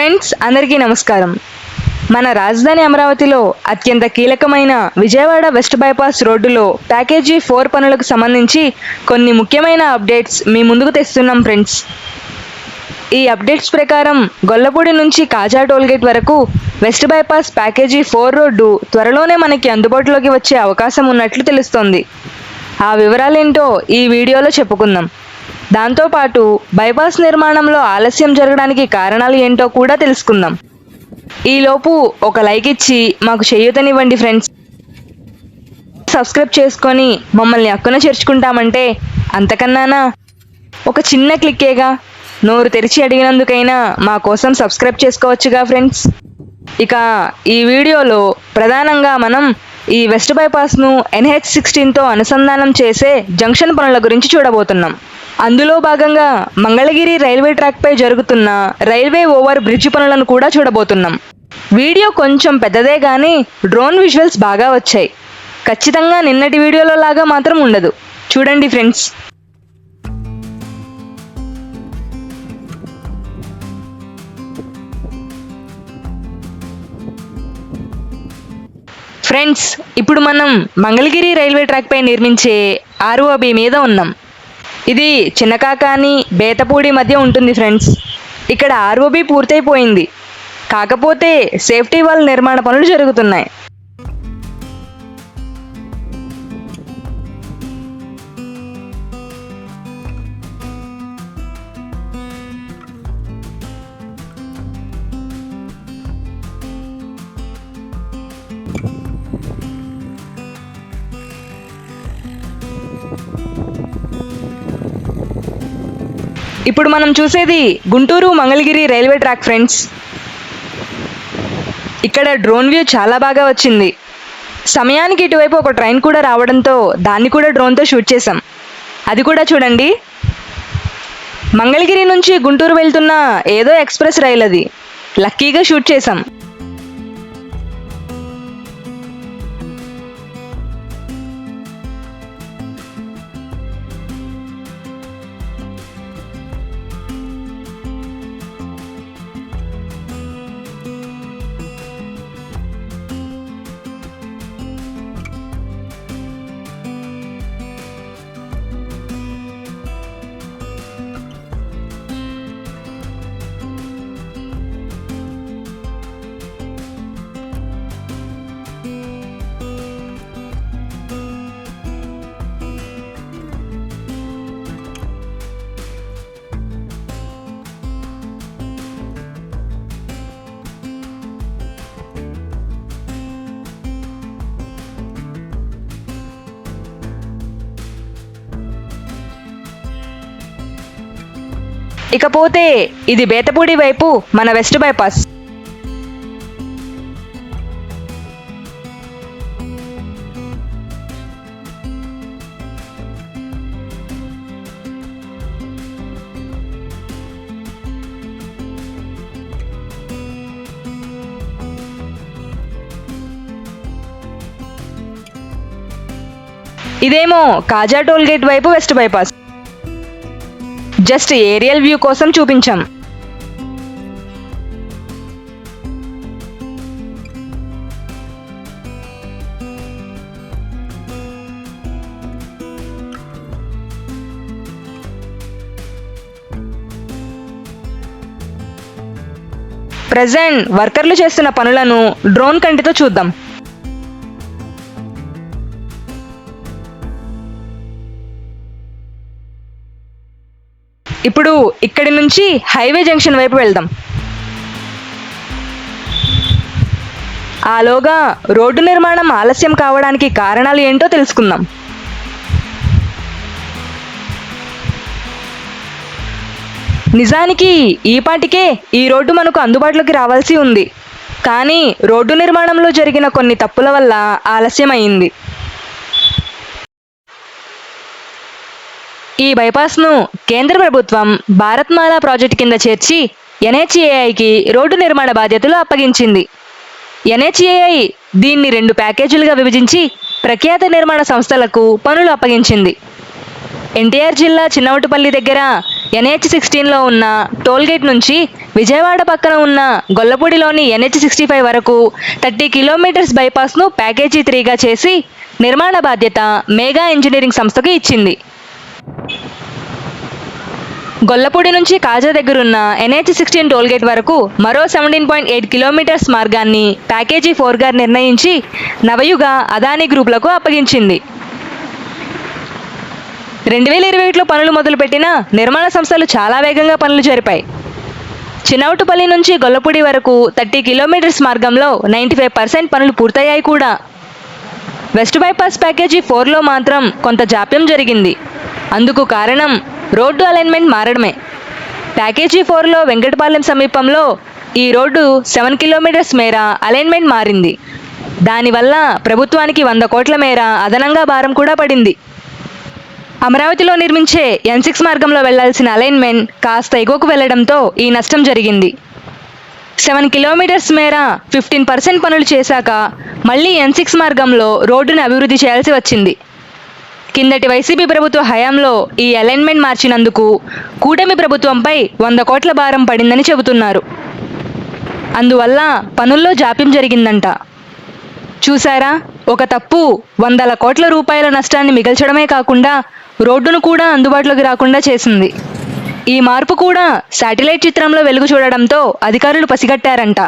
Friends అందరికీ నమస్కారం. మన రాజధాని అమరావతిలో అత్యంత కీలకమైన విజయవాడ వెస్ట్ బైపాస్ రోడ్డులో ప్యాకేజీ 4 పనులకు సంబంధించి కొన్ని ముఖ్యమైన అప్డేట్స్ మీ ముందుకు తెస్తున్నాం ఫ్రెండ్స్. ఈ అప్డేట్స్ ప్రకారం గొల్లపూడి నుంచి కాజా టోల్గేట్ వరకు వెస్ట్ బైపాస్ ప్యాకేజీ 4 రోడ్డు త్వరలోనే మనకి అందుబాటులోకి వచ్చే అవకాశం ఉన్నట్లు తెలుస్తోంది. ఆ వివరాలేంటో ఈ వీడియోలో చెప్పుకుందాం. దాంతోపాటు బైపాస్ నిర్మాణంలో ఆలస్యం జరగడానికి కారణాలు ఏంటో కూడా తెలుసుకుందాం. ఈలోపు ఒక లైక్ ఇచ్చి మాకు చేయూతనివ్వండి ఫ్రెండ్స్. సబ్స్క్రైబ్ చేసుకొని మమ్మల్ని అక్కున చేర్చుకుంటామంటే అంతకన్నానా ఒక చిన్న క్లిక్కేగా, నోరు తెరిచి అడిగినందుకైనా మా కోసం సబ్స్క్రైబ్ చేసుకోవచ్చుగా ఫ్రెండ్స్. ఇక ఈ వీడియోలో ప్రధానంగా మనం ఈ వెస్ట్ బైపాస్ను NH16తో అనుసంధానం చేసే జంక్షన్ పనుల గురించి చూడబోతున్నాం. అందులో భాగంగా మంగళగిరి రైల్వే ట్రాక్పై జరుగుతున్న రైల్వే ఓవర్ బ్రిడ్జ్ పనులను కూడా చూడబోతున్నాం. వీడియో కొంచెం పెద్దదే కానీ డ్రోన్ విజువల్స్ బాగా వచ్చాయి. ఖచ్చితంగా నిన్నటి వీడియోలో లాగా మాత్రం ఉండదు. చూడండి ఫ్రెండ్స్. ఫ్రెండ్స్, ఇప్పుడు మనం మంగళగిరి రైల్వే ట్రాక్పై నిర్మించే ROB మీద ఉన్నాం. ఇది చిన్నకాకాని బేతపూడి మధ్య ఉంటుంది ఫ్రెండ్స్. ఇక్కడ ROB పూర్తయిపోయింది, కాకపోతే సేఫ్టీ వాల్ నిర్మాణ పనులు జరుగుతున్నాయి. ఇప్పుడు మనం చూసేది Guntur Mangalagiri railway track friends. ఇక్కడ డ్రోన్ వ్యూ చాలా బాగా వచ్చింది. సమయానికి ఇటువైపు ఒక ట్రైన్ కూడా రావడంతో దాన్ని కూడా డ్రోన్తో షూట్ చేసాం. అది కూడా చూడండి. మంగళగిరి నుంచి గుంటూరు వెళ్తున్న ఏదో ఎక్స్ప్రెస్ రైలు అది. లక్కీగా షూట్ చేసాం. ఇకపోతే ఇది బేతపూడి వైపు మన వెస్ట్ బైపాస్. ఇదేమో కాజా టోల్గేట్ వైపు west bypass. Just aerial view కోసం చూపించాం. ప్రెజెంట్ వర్కర్లు చేస్తున్న పనులను డ్రోన్ కంటితో చూద్దాం. ఇప్పుడు ఇక్కడి నుంచి హైవే జంక్షన్ వైపు వెళ్దాం. ఆలోగా రోడ్డు నిర్మాణం ఆలస్యం కావడానికి కారణాలు ఏంటో తెలుసుకుందాం. నిజానికి ఈపాటికే ఈ రోడ్డు మనకు అందుబాటులోకి రావాల్సి ఉంది, కానీ రోడ్డు నిర్మాణంలో జరిగిన కొన్ని తప్పుల వల్ల ఆలస్యం అయింది. ఈ బైపాస్ను కేంద్ర ప్రభుత్వం భారత్మాల ప్రాజెక్టు కింద చేర్చి NHAIకి రోడ్డు నిర్మాణ బాధ్యతలు అప్పగించింది. NHAI దీన్ని 2 ప్యాకేజీలుగా విభజించి ప్రఖ్యాత నిర్మాణ సంస్థలకు పనులు అప్పగించింది. ఎన్టీఆర్ జిల్లా చిన్నవటుపల్లి దగ్గర NH16లో ఉన్న టోల్గేట్ నుంచి విజయవాడ పక్కన ఉన్న గొల్లపూడిలోని NH65 వరకు 30 కిలోమీటర్స్ బైపాస్ను ప్యాకేజీ 3గా చేసి నిర్మాణ బాధ్యత మేఘా ఇంజనీరింగ్ సంస్థకు ఇచ్చింది. గొల్లపూడి నుంచి కాజా దగ్గరున్న NH16 టోల్గేట్ వరకు మరో 17.8 కిలోమీటర్స్ మార్గాన్ని ప్యాకేజీ 4గా నిర్ణయించి నవయుగ అదానీ గ్రూపులకు అప్పగించింది. 2021లో పనులు మొదలుపెట్టిన నిర్మాణ సంస్థలు చాలా వేగంగా పనులు జరిపాయి. చినౌటుపల్లి నుంచి గొల్లపూడి వరకు 30 కిలోమీటర్స్ మార్గంలో 95% పనులు పూర్తయ్యాయి కూడా. వెస్ట్ బైపాస్ ప్యాకేజీ 4లో మాత్రం కొంత జాప్యం జరిగింది. అందుకు కారణం రోడ్డు అలైన్మెంట్ మారడమే. ప్యాకేజీ 4లో వెంకటపాలెం సమీపంలో ఈ రోడ్డు 7 కిలోమీటర్స్ మేర అలైన్మెంట్ మారింది. దానివల్ల ప్రభుత్వానికి 100 కోట్ల మేర అదనంగా భారం కూడా పడింది. అమరావతిలో నిర్మించే N6 మార్గంలో వెళ్లాల్సిన అలైన్మెంట్ కాస్త ఎగువకు వెళ్లడంతో ఈ నష్టం జరిగింది. 7 కిలోమీటర్స్ మేర 15% పనులు చేశాక మళ్లీ N6 మార్గంలో రోడ్డును అభివృద్ధి చేయాల్సి వచ్చింది. కిందటి వైసీపీ ప్రభుత్వ హయాంలో ఈ అలైన్మెంట్ మార్చినందుకు కూటమి ప్రభుత్వంపై 100 కోట్ల భారం పడిందని చెబుతున్నారు. అందువల్ల పనుల్లో జాప్యం జరిగిందంట. చూసారా, ఒక తప్పు 100 కోట్ల రూపాయల నష్టాన్ని మిగల్చడమే కాకుండా రోడ్డును కూడా అందుబాటులోకి రాకుండా చేసింది. ఈ మార్పు కూడా శాటిలైట్ చిత్రంలో వెలుగు చూడడంతో అధికారులు పసిగట్టారంట.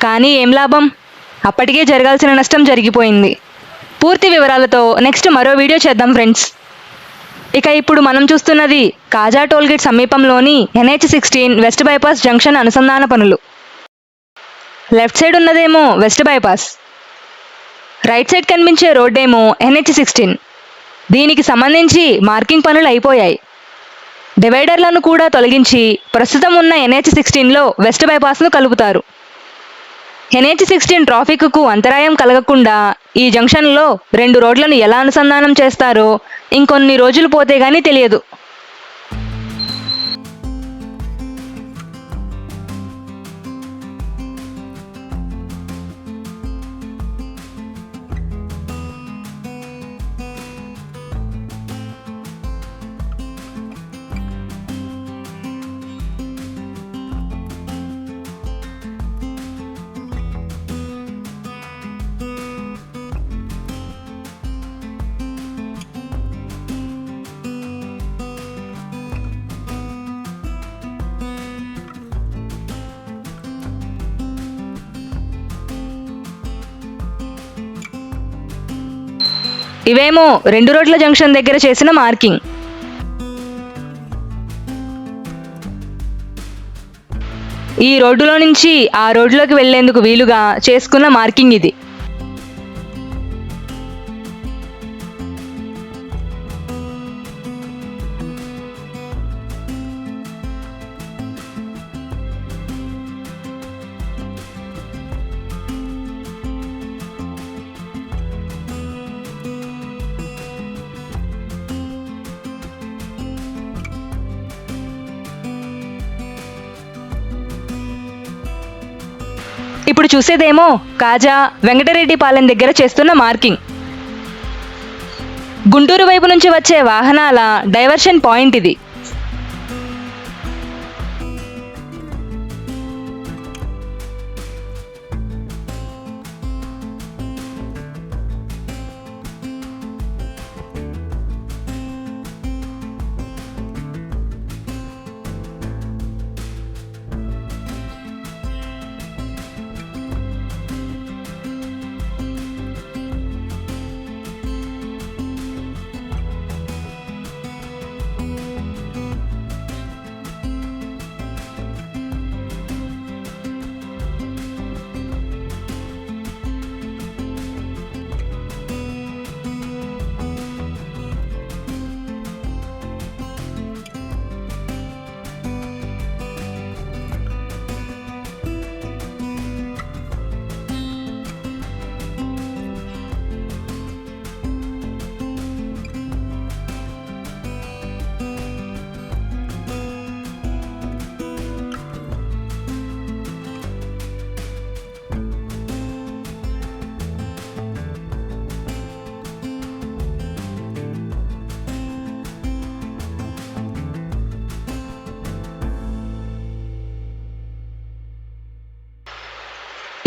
కానీ ఏం లాభం, అప్పటికే జరగాల్సిన నష్టం జరిగిపోయింది. పూర్తి వివరాలతో నెక్స్ట్ మరో వీడియో చేద్దాం ఫ్రెండ్స్. ఇక ఇప్పుడు మనం చూస్తున్నది కాజా టోల్గేట్ సమీపంలోని NH16 వెస్ట్ బైపాస్ జంక్షన్ అనుసంధాన పనులు. లెఫ్ట్ సైడ్ ఉన్నదేమో వెస్ట్ బైపాస్, రైట్ సైడ్ కనిపించే రోడ్డేమో NH16. దీనికి సంబంధించి మార్కింగ్ పనులు అయిపోయాయి. డివైడర్లను కూడా తొలగించి ప్రస్తుతం ఉన్న NH16లో వెస్ట్ బైపాస్ను కలుపుతారు. NH16 ట్రాఫిక్కు అంతరాయం కలగకుండా ఈ జంక్షన్లో 2 రోడ్లను ఎలా అనుసంధానం చేస్తారో ఇంకొన్ని రోజులు పోతే గానీ తెలియదు. ఇవేమో 2 రోడ్ల జంక్షన్ దగ్గర చేసిన మార్కింగ్. ఈ రోడ్డులో నుంచి ఆ రోడ్డులోకి వెళ్లేందుకు వీలుగా చేసుకున్న మార్కింగ్ ఇది. ఇప్పుడు చూసేదేమో కాజా వెంకటరెడ్డిపాలెం దగ్గర చేస్తున్న మార్కింగ్. గుంటూరు వైపు నుంచి వచ్చే వాహనాల డైవర్షన్ పాయింట్ ఇది.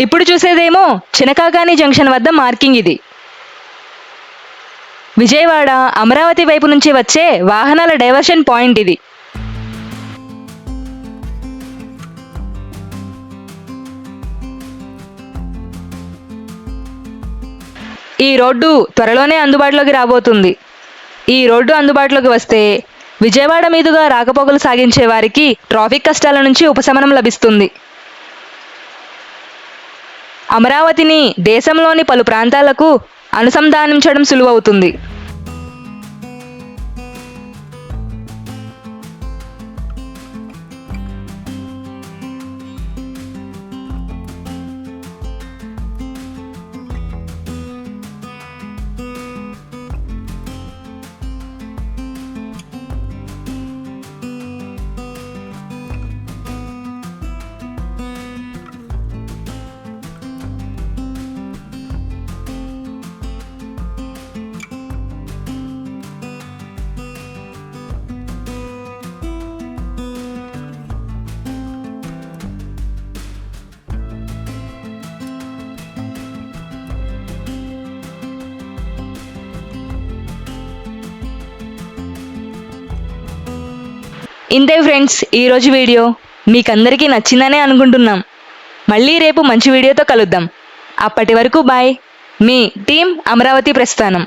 ఇప్పుడు చూసేదేమో చినకాకాని జంక్షన్ వద్ద మార్కింగ్ ఇది. విజయవాడ అమరావతి వైపు నుంచి వచ్చే వాహనాల డైవర్షన్ పాయింట్ ఇది. ఈ రోడ్డు త్వరలోనే అందుబాటులోకి రాబోతుంది. ఈ రోడ్డు అందుబాటులోకి వస్తే విజయవాడ మీదుగా రాకపోకలు సాగించే వారికి ట్రాఫిక్ కష్టాల నుంచి ఉపశమనం లభిస్తుంది. అమరావతిని దేశంలోని పలు ప్రాంతాలకు అనుసంధానించడం సులువవుతుంది. ఇంతే ఫ్రెండ్స్, ఈరోజు వీడియో మీకందరికీ నచ్చిందనే అనుకుంటున్నాం. మళ్ళీ రేపు మంచి వీడియోతో కలుద్దాం. అప్పటి వరకు బాయ్. మీ టీం అమరావతి ప్రస్థానం.